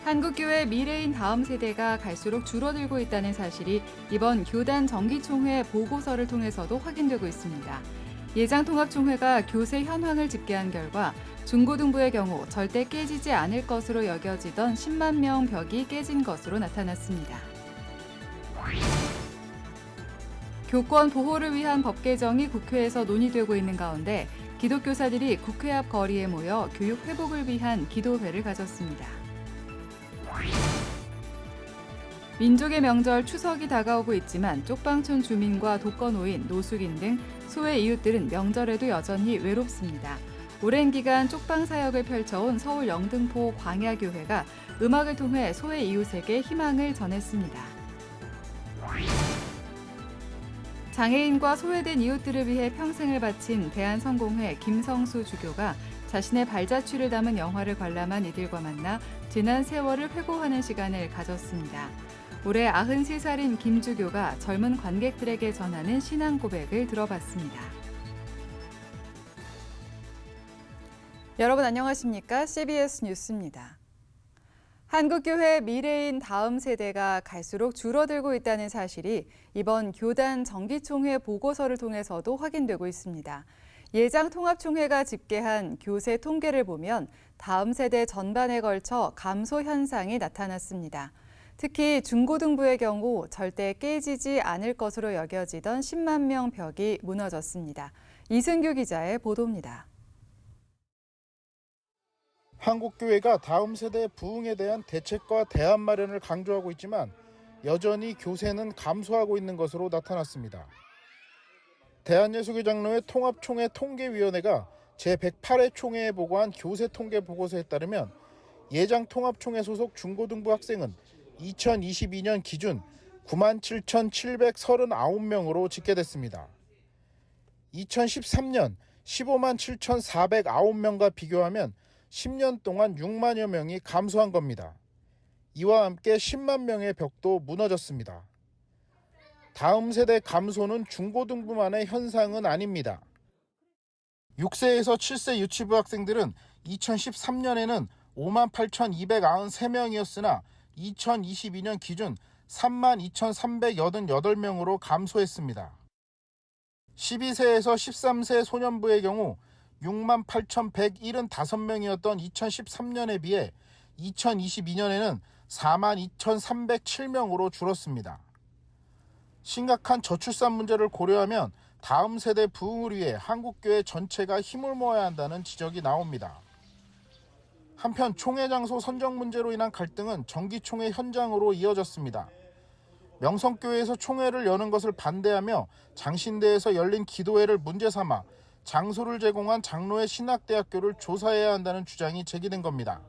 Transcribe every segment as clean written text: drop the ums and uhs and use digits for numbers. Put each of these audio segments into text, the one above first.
한국교회 미래인 다음 세대가 갈수록 줄어들고 있다는 사실이 이번 교단 정기총회 보고서를 통해서도 확인되고 있습니다. 예장통합총회가 교세 현황을 집계한 결과 중고등부의 경우 절대 깨지지 않을 것으로 여겨지던 10만 명 벽이 깨진 것으로 나타났습니다. 교권 보호를 위한 법 개정이 국회에서 논의되고 있는 가운데 기독교사들이 국회 앞 거리에 모여 교육 회복을 위한 기도회를 가졌습니다. 민족의 명절 추석이 다가오고 있지만 쪽방촌 주민과 독거노인, 노숙인 등 소외 이웃들은 명절에도 여전히 외롭습니다. 오랜 기간 쪽방 사역을 펼쳐온 서울 영등포 광야교회가 음악을 통해 소외 이웃에게 희망을 전했습니다. 장애인과 소외된 이웃들을 위해 평생을 바친 대한성공회 김성수 주교가 자신의 발자취를 담은 영화를 관람한 이들과 만나 지난 세월을 회고하는 시간을 가졌습니다. 올해 93살인 김 주교가 젊은 관객들에게 전하는 신앙 고백을 들어봤습니다. 여러분 안녕하십니까? CBS 뉴스입니다. 한국교회 미래인 다음 세대가 갈수록 줄어들고 있다는 사실이 이번 교단 정기총회 보고서를 통해서도 확인되고 있습니다. 예장통합총회가 집계한 교세 통계를 보면 다음 세대 전반에 걸쳐 감소 현상이 나타났습니다. 특히 중고등부의 경우 절대 깨지지 않을 것으로 여겨지던 10만 명 벽이 무너졌습니다. 이승규 기자의 보도입니다. 한국교회가 다음 세대 부흥에 대한 대책과 대안 마련을 강조하고 있지만 여전히 교세는 감소하고 있는 것으로 나타났습니다. 대한예수교 장로회 통합총회 통계위원회가 제108회 총회에 보고한 교세 통계 보고서에 따르면 예장통합총회 소속 중고등부 학생은 2022년 기준 97,739명으로 집계됐습니다. 2013년 15만 7,409명과 비교하면 10년 동안 6만여 명이 감소한 겁니다. 이와 함께 10만 명의 벽도 무너졌습니다. 다음 세대 감소는 중고등부만의 현상은 아닙니다. 6세에서 7세 유치부 학생들은 2013년에는 5만 8,293명이었으나 2022년 기준 3만 2,388명으로 감소했습니다. 12세에서 13세 소년부의 경우 6만 8,175명이었던 2013년에 비해 2022년에는 4만 2,307명으로 줄었습니다. 심각한 저출산 문제를 고려하면 다음 세대 부흥을 위해 한국교회 전체가 힘을 모아야 한다는 지적이 나옵니다. 한편 총회 장소 선정 문제로 인한 갈등은 정기총회 현장으로 이어졌습니다. 명성교회에서 총회를 여는 것을 반대하며 장신대에서 열린 기도회를 문제 삼아 장소를 제공한 장로회 신학대학교를 조사해야 한다는 주장이 제기된 겁니다.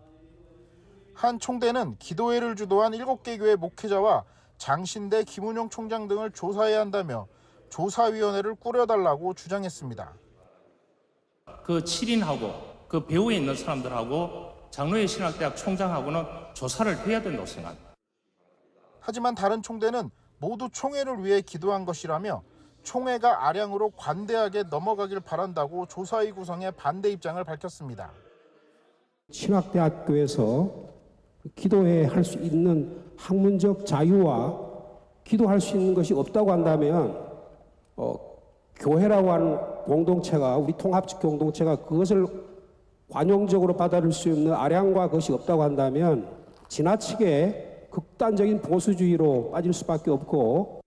한 총대는 기도회를 주도한 7개 교회 목회자와 장신대 김운용 총장 등을 조사해야 한다며 조사위원회를 꾸려달라고 주장했습니다. 그 7인하고 그 배후에 있는 사람들하고 장로회 신학대학 총장하고는 조사를 해야 된다고 생각합니다. 하지만 다른 총대는 모두 총회를 위해 기도한 것이라며 총회가 아량으로 관대하게 넘어가길 바란다고 조사위 구성에 반대 입장을 밝혔습니다. 신학대학교에서 기도회 할 수 있는 학문적 자유와 기도할 수 있는 것이 없다고 한다면 교회라고 하는 공동체가 우리 통합적 공동체가 그것을 관용적으로 받아들일 수 있는 아량과 그것이 없다고 한다면 지나치게 극단적인 보수주의로 빠질 수밖에 없고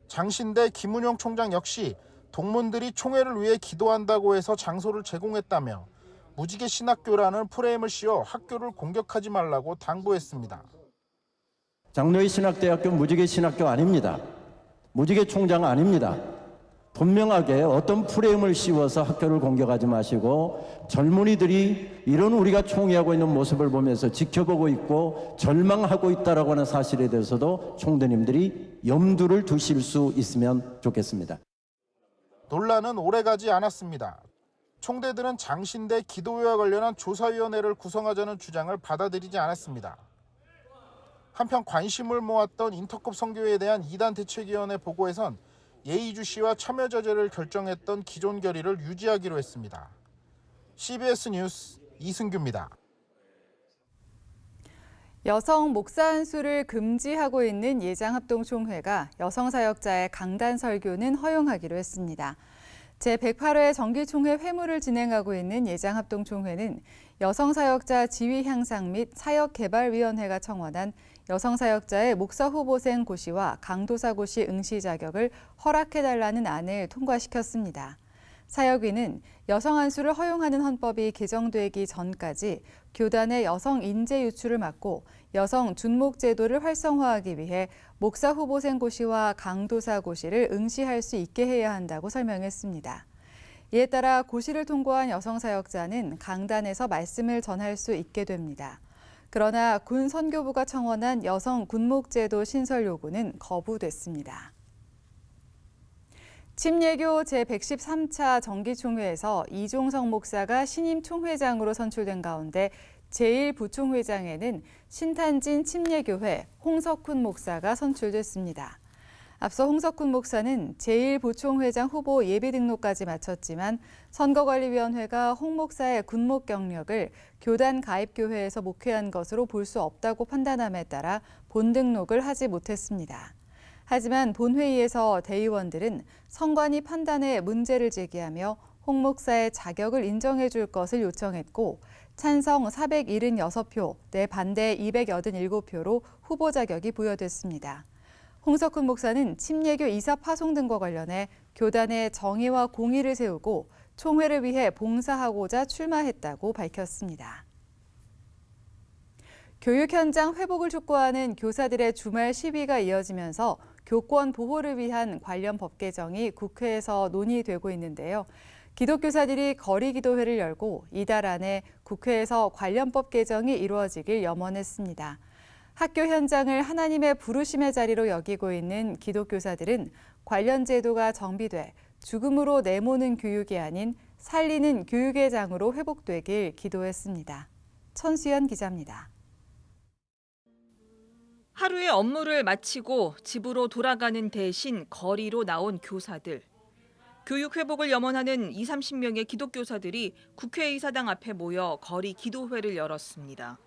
장신대 김운용 총장 역시 동문들이 총회를 위해 기도한다고 해서 장소를 제공했다며 무지개 신학교라는 프레임을 씌워 학교를 공격하지 말라고 당부했습니다. 장로회 신학대학교 무지개 신학교 아닙니다. 무지개 총장 아닙니다. 분명하게 어떤 프레임을 씌워서 학교를 공격하지 마시고 젊은이들이 이런 우리가 총회하고 있는 모습을 보면서 지켜보고 있고 절망하고 있다라고 하는 사실에 대해서도 총대님들이 염두를 두실 수 있으면 좋겠습니다. 논란은 오래가지 않았습니다. 총대들은 장신대 기도회와 관련한 조사위원회를 구성하자는 주장을 받아들이지 않았습니다. 한편 관심을 모았던 인터컵 선교회에 대한 2단 대책위원회 보고에선 예의주시와 참여자제를 결정했던 기존 결의를 유지하기로 했습니다. CBS 뉴스 이승규입니다. 여성 목사 한수를 금지하고 있는 예장합동총회가 여성사역자의 강단 설교는 허용하기로 했습니다. 제108회 정기총회 회무를 진행하고 있는 예장합동총회는 여성사역자 지위 향상 및 사역개발위원회가 청원한 여성사역자의 목사 후보생 고시와 강도사 고시 응시 자격을 허락해달라는 안을 통과시켰습니다. 사역위는 여성 한수를 허용하는 헌법이 개정되기 전까지 교단의 여성 인재 유출을 막고 여성 준목 제도를 활성화하기 위해 목사 후보생 고시와 강도사 고시를 응시할 수 있게 해야 한다고 설명했습니다. 이에 따라 고시를 통과한 여성 사역자는 강단에서 말씀을 전할 수 있게 됩니다. 그러나 군 선교부가 청원한 여성 군목 제도 신설 요구는 거부됐습니다. 침례교 제113차 정기총회에서 이종성 목사가 신임 총회장으로 선출된 가운데 제1부총회장에는 신탄진 침례교회 홍석훈 목사가 선출됐습니다. 앞서 홍석훈 목사는 제1부총회장 후보 예비 등록까지 마쳤지만 선거관리위원회가 홍 목사의 군목 경력을 교단 가입교회에서 목회한 것으로 볼 수 없다고 판단함에 따라 본등록을 하지 못했습니다. 하지만 본회의에서 대의원들은 선관위 판단에 문제를 제기하며 홍 목사의 자격을 인정해 줄 것을 요청했고 찬성 476표, 내 반대 287표로 후보 자격이 부여됐습니다. 홍석훈 목사는 침례교 이사 파송 등과 관련해 교단의 정의와 공의를 세우고 총회를 위해 봉사하고자 출마했다고 밝혔습니다. 교육 현장 회복을 촉구하는 교사들의 주말 시위가 이어지면서 교권 보호를 위한 관련 법 개정이 국회에서 논의되고 있는데요. 기독교사들이 거리 기도회를 열고 이달 안에 국회에서 관련 법 개정이 이루어지길 염원했습니다. 학교 현장을 하나님의 부르심의 자리로 여기고 있는 기독교사들은 관련 제도가 정비돼 죽음으로 내모는 교육이 아닌 살리는 교육의 장으로 회복되길 기도했습니다. 천수연 기자입니다. 하루의 업무를 마치고 집으로 돌아가는 대신 거리로 나온 교사들. 교육 회복을 염원하는 20-30명의 기독교사들이 국회의사당 앞에 모여 거리 기도회를 열었습니다.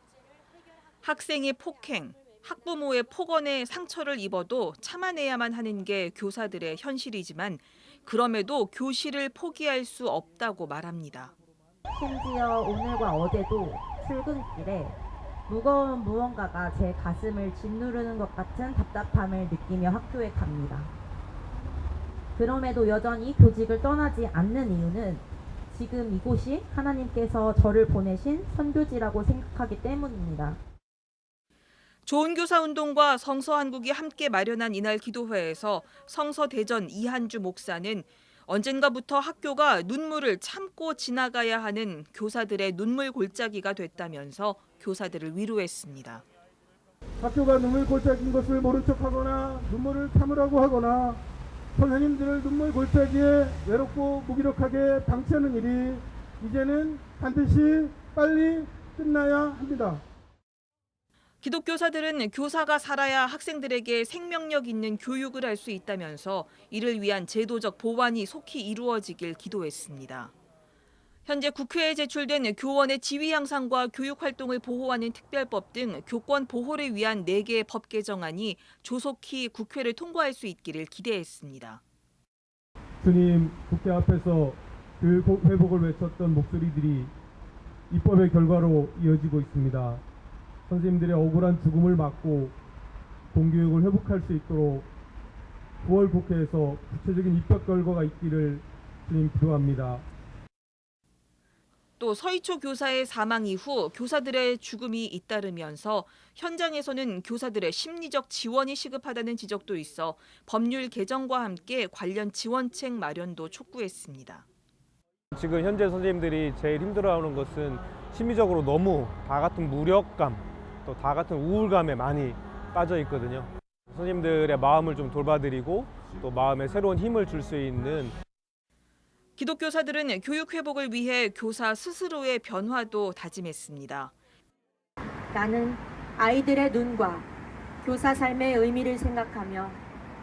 학생의 폭행, 학부모의 폭언에 상처를 입어도 참아내야만 하는 게 교사들의 현실이지만 그럼에도 교실을 포기할 수 없다고 말합니다. 심지어 오늘과 어제도 출근길에 무거운 무언가가 제 가슴을 짓누르는 것 같은 답답함을 느끼며 학교에 갑니다. 그럼에도 여전히 교직을 떠나지 않는 이유는 지금 이곳이 하나님께서 저를 보내신 선교지라고 생각하기 때문입니다. 좋은 교사 운동과 성서한국이 함께 마련한 이날 기도회에서 성서대전 이한주 목사는 언젠가부터 학교가 눈물을 참고 지나가야 하는 교사들의 눈물 골짜기가 됐다면서 교사들을 위로했습니다. 학교가 눈물 골짜기인 것을 모른 척하거나 눈물을 참으라고 하거나 선생님들을 눈물 골짜기에 외롭고 무기력하게 방치하는 일이 이제는 반드시 빨리 끝나야 합니다. 기독교사들은 교사가 살아야 학생들에게 생명력 있는 교육을 할 수 있다면서 이를 위한 제도적 보완이 속히 이루어지길 기도했습니다. 현재 국회에 제출된 교원의 지위 향상과 교육 활동을 보호하는 특별법 등 교권 보호를 위한 4개의 법 개정안이 조속히 국회를 통과할 수 있기를 기대했습니다. 주님, 국회 앞에서 교육 회복을 외쳤던 목소리들이 입법의 결과로 이어지고 있습니다. 선생님들의 억울한 죽음을 막고 공교육을 회복할 수 있도록 9월 국회에서 구체적인 입법 결과가 있기를 주님 기도합니다. 또 서희초 교사의 사망 이후 교사들의 죽음이 잇따르면서 현장에서는 교사들의 심리적 지원이 시급하다는 지적도 있어 법률 개정과 함께 관련 지원책 마련도 촉구했습니다. 지금 현재 선생님들이 제일 힘들어하는 것은 심리적으로 너무 다 같은 무력감, 또 다 같은 우울감에 많이 빠져 있거든요. 선생님들의 마음을 좀 돌봐드리고 또 마음에 새로운 힘을 줄 수 있는 기독교사들은 교육 회복을 위해 교사 스스로의 변화도 다짐했습니다. 나는 아이들의 눈과 교사 삶의 의미를 생각하며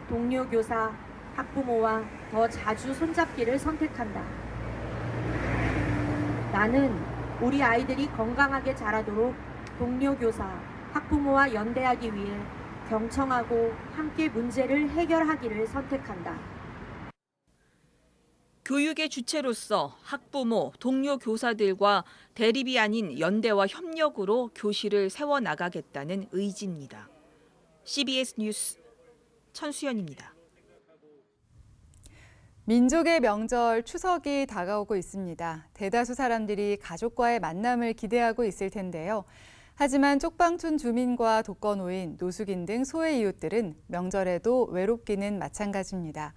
동료 교사, 학부모와 더 자주 손잡기를 선택한다. 나는 우리 아이들이 건강하게 자라도록 동료 교사, 학부모와 연대하기 위해 경청하고 함께 문제를 해결하기를 선택한다. 교육의 주체로서 학부모, 동료 교사들과 대립이 아닌 연대와 협력으로 교실을 세워나가겠다는 의지입니다. CBS 뉴스 천수연입니다. 민족의 명절 추석이 다가오고 있습니다. 대다수 사람들이 가족과의 만남을 기대하고 있을 텐데요. 하지만 쪽방촌 주민과 독거노인, 노숙인 등 소외 이웃들은 명절에도 외롭기는 마찬가지입니다.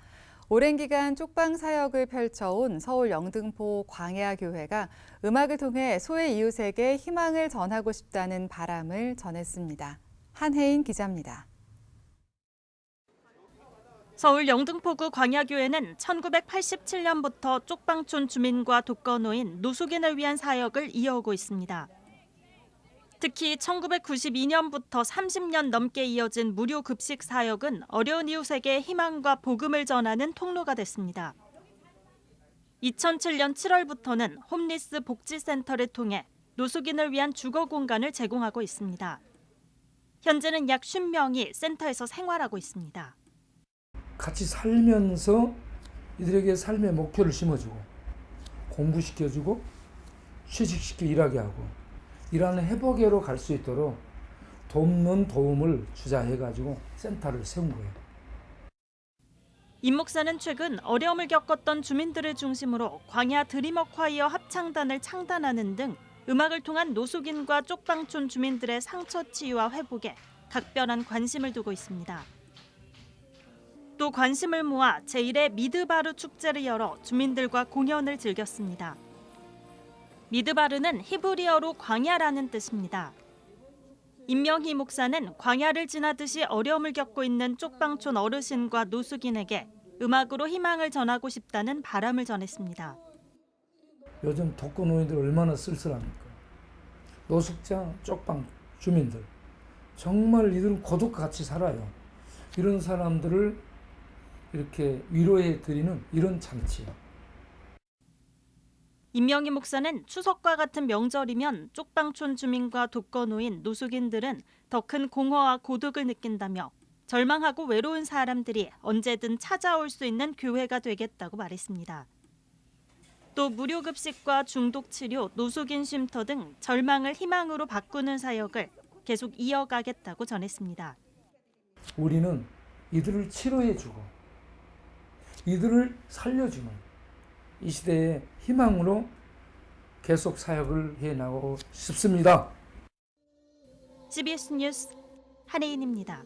오랜 기간 쪽방 사역을 펼쳐온 서울 영등포 광야교회가 음악을 통해 소외 이웃에게 희망을 전하고 싶다는 바람을 전했습니다. 한혜인 기자입니다. 서울 영등포구 광야교회는 1987년부터 쪽방촌 주민과 독거노인, 노숙인을 위한 사역을 이어오고 있습니다. 특히 1992년부터 30년 넘게 이어진 무료 급식 사역은 어려운 이웃에게 희망과 복음을 전하는 통로가 됐습니다. 2007년 7월부터는 홈리스 복지센터를 통해 노숙인을 위한 주거 공간을 제공하고 있습니다. 현재는 약 50명이 센터에서 생활하고 있습니다. 같이 살면서 이들에게 삶의 목표를 심어주고 공부시켜주고 취직시켜 일하게 하고 일하는 회복으로 갈 수 있도록 돕는 도움을 주자 해가지고 센터를 세운 거예요. 임 목사는 최근 어려움을 겪었던 주민들을 중심으로 광야 드리머콰이어 합창단을 창단하는 등 음악을 통한 노숙인과 쪽방촌 주민들의 상처 치유와 회복에 각별한 관심을 두고 있습니다. 또 관심을 모아 제1회 미드바르 축제를 열어 주민들과 공연을 즐겼습니다. 미드바르는 히브리어로 광야라는 뜻입니다. 임명희 목사는 광야를 지나듯이 어려움을 겪고 있는 쪽방촌 어르신과 노숙인에게 음악으로 희망을 전하고 싶다는 바람을 전했습니다. 요즘 독거노인들 얼마나 쓸쓸합니까? 노숙자, 쪽방 주민들 정말 이들은 고독과 같이 살아요. 이런 사람들을 이렇게 위로해 드리는 이런 잔치예요. 임명희 목사는 추석과 같은 명절이면 쪽방촌 주민과 독거노인, 노숙인들은 더 큰 공허와 고독을 느낀다며 절망하고 외로운 사람들이 언제든 찾아올 수 있는 교회가 되겠다고 말했습니다. 또 무료 급식과 중독 치료, 노숙인 쉼터 등 절망을 희망으로 바꾸는 사역을 계속 이어가겠다고 전했습니다. 우리는 이들을 치료해주고 이들을 살려주는 이 시대의 희망으로 계속 사역을 해나가고 싶습니다. CBS 뉴스 한혜인입니다.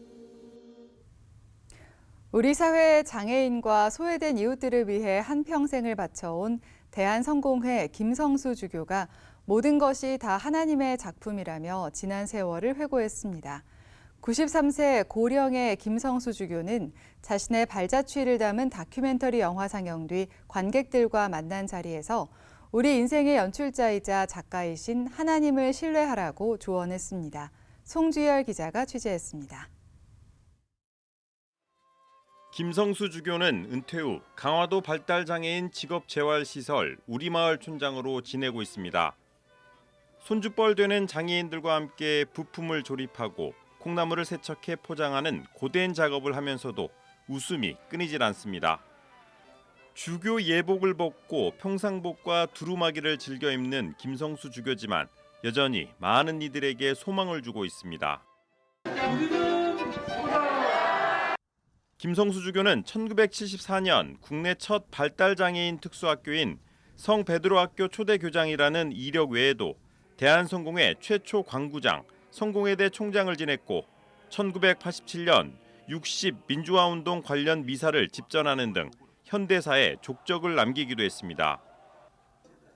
우리 사회의 장애인과 소외된 이웃들을 위해 한평생을 바쳐온 대한성공회 김성수 주교가 모든 것이 다 하나님의 작품이라며 지난 세월을 회고했습니다. 93세 고령의 김성수 주교는 자신의 발자취를 담은 다큐멘터리 영화 상영 뒤 관객들과 만난 자리에서 우리 인생의 연출자이자 작가이신 하나님을 신뢰하라고 조언했습니다. 송주열 기자가 취재했습니다. 김성수 주교는 은퇴 후 강화도 발달장애인 직업재활시설 우리마을 촌장으로 지내고 있습니다. 손주뻘 되는 장애인들과 함께 부품을 조립하고 콩나물을 세척해 포장하는 고된 작업을 하면서도 웃음이 끊이질 않습니다. 주교 예복을 벗고 평상복과 두루마기를 즐겨 입는 김성수 주교지만 여전히 많은 이들에게 소망을 주고 있습니다. 김성수 주교는 1974년 국내 첫 발달장애인 특수학교인 성베드로학교 초대교장이라는 이력 외에도 대한성공회 최초 광구장, 성공회대 총장을 지냈고 1987년 60 민주화운동 관련 미사를 집전하는 등 현대사에 족적을 남기기도 했습니다.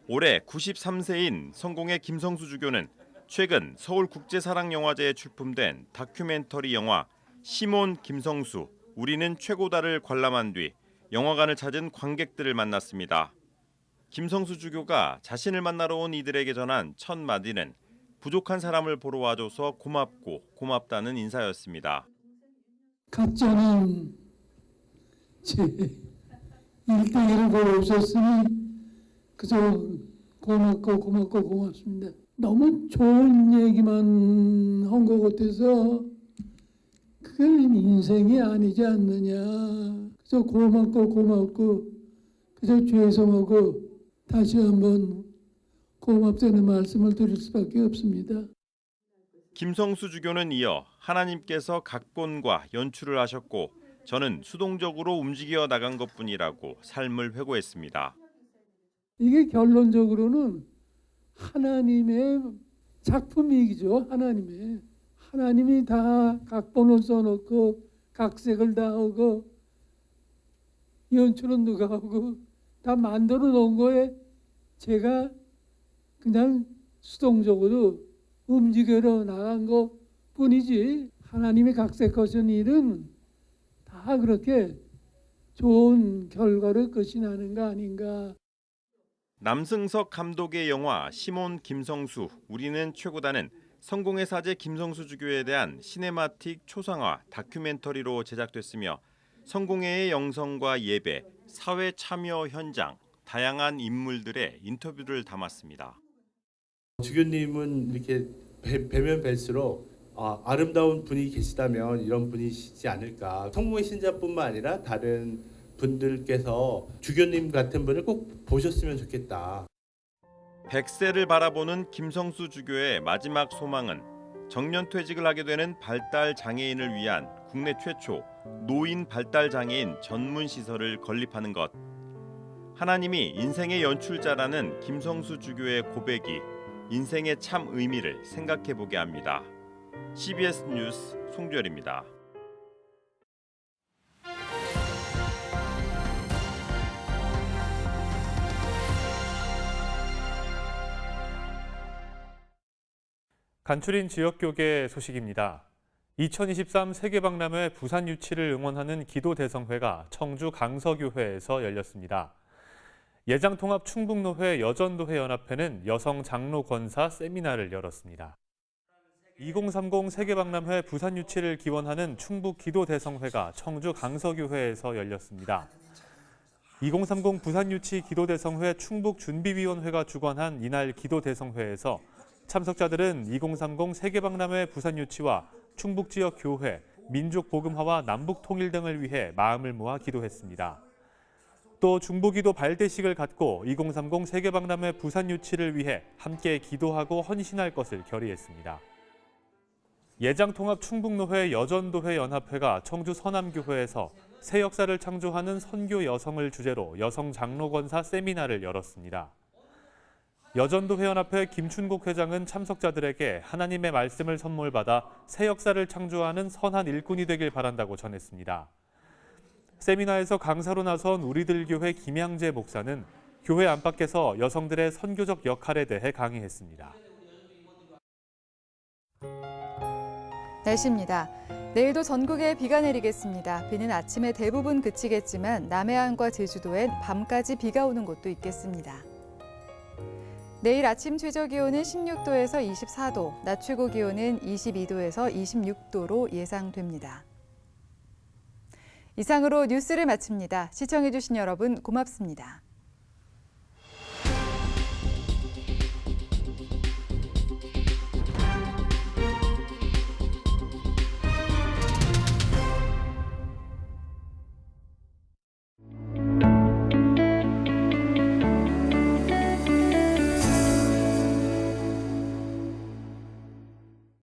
올해 93세인 성공회 김성수 주교는 최근 서울국제사랑영화제에 출품된 다큐멘터리 영화 시몬 김성수 우리는 최고다를 관람한 뒤 영화관을 찾은 관객들을 만났습니다. 김성수 주교가 자신을 만나러 온 이들에게 전한 첫 마디는 부족한 사람을 보러 와줘서 고맙고 고맙다는 인사였습니다. 각자는 제 일대기를 걸 없었으니 그저 고맙고 고맙습니다. 너무 좋은 얘기만 한 것 못해서 그건 인생이 아니지 않느냐. 그래서 고맙고 그래서 죄송하고 다시 한번 고맙다는 말씀을 드릴 수밖에 없습니다. 김성수 주교는 이어 하나님께서 각본과 연출을 하셨고 저는 수동적으로 움직여 나간 것뿐이라고 삶을 회고했습니다. 이게 결론적으로는 하나님의 작품이죠. 하나님이 다 각본을 써놓고 각색을 다 하고 연출은 누가 하고 다 만들어 놓은 거에 제가 그냥 수동적으로 움직여 나간 것 뿐이지 하나님이 각색하신 일은 다 그렇게 좋은 결과를 끝이 나는 거 아닌가. 남승석 감독의 영화 시몬 김성수 우리는 최고다는 성공의 사제 김성수 주교에 대한 시네마틱 초상화 다큐멘터리로 제작됐으며 성공회의 영성과 예배, 사회 참여 현장, 다양한 인물들의 인터뷰를 담았습니다. 주교님은 이렇게 뵈면 뵐수록 아름다운 분이 계시다면 이런 분이시지 않을까. 성공의 신자뿐만 아니라 다른 분들께서 주교님 같은 분을 꼭 보셨으면 좋겠다. 100세를 바라보는 김성수 주교의 마지막 소망은 정년퇴직을 하게 되는 발달 장애인을 위한 국내 최초 노인 발달 장애인 전문 시설을 건립하는 것. 하나님이 인생의 연출자라는 김성수 주교의 고백이 인생의 참 의미를 생각해 보게 합니다. CBS 뉴스 송주열입니다. 간추린 지역교계 소식입니다. 2023 세계박람회 부산 유치를 응원하는 기도대성회가 청주 강서교회에서 열렸습니다. 예장통합 충북노회 여전도회 연합회는 여성 장로 권사 세미나를 열었습니다. 2030 세계박람회 부산 유치를 기원하는 충북 기도대성회가 청주 강서교회에서 열렸습니다. 2030 부산 유치 기도대성회 충북준비위원회가 주관한 이날 기도대성회에서 참석자들은 2030 세계박람회 부산 유치와 충북 지역 교회, 민족 복음화와 남북 통일 등을 위해 마음을 모아 기도했습니다. 또 중보기도 발대식을 갖고 2030 세계박람회 부산 유치를 위해 함께 기도하고 헌신할 것을 결의했습니다. 예장통합 충북노회 여전도회 연합회가 청주 서남교회에서 새 역사를 창조하는 선교 여성을 주제로 여성 장로권사 세미나를 열었습니다. 여전도회 연합회 김춘국 회장은 참석자들에게 하나님의 말씀을 선물받아 새 역사를 창조하는 선한 일꾼이 되길 바란다고 전했습니다. 세미나에서 강사로 나선 우리들 교회 김양재 목사는 교회 안팎에서 여성들의 선교적 역할에 대해 강의했습니다. 날씨입니다. 내일도 전국에 비가 내리겠습니다. 비는 아침에 대부분 그치겠지만 남해안과 제주도엔 밤까지 비가 오는 곳도 있겠습니다. 내일 아침 최저기온은 16도에서 24도, 낮 최고기온은 22도에서 26도로 예상됩니다. 이상으로 뉴스를 마칩니다. 시청해주신 여러분 고맙습니다.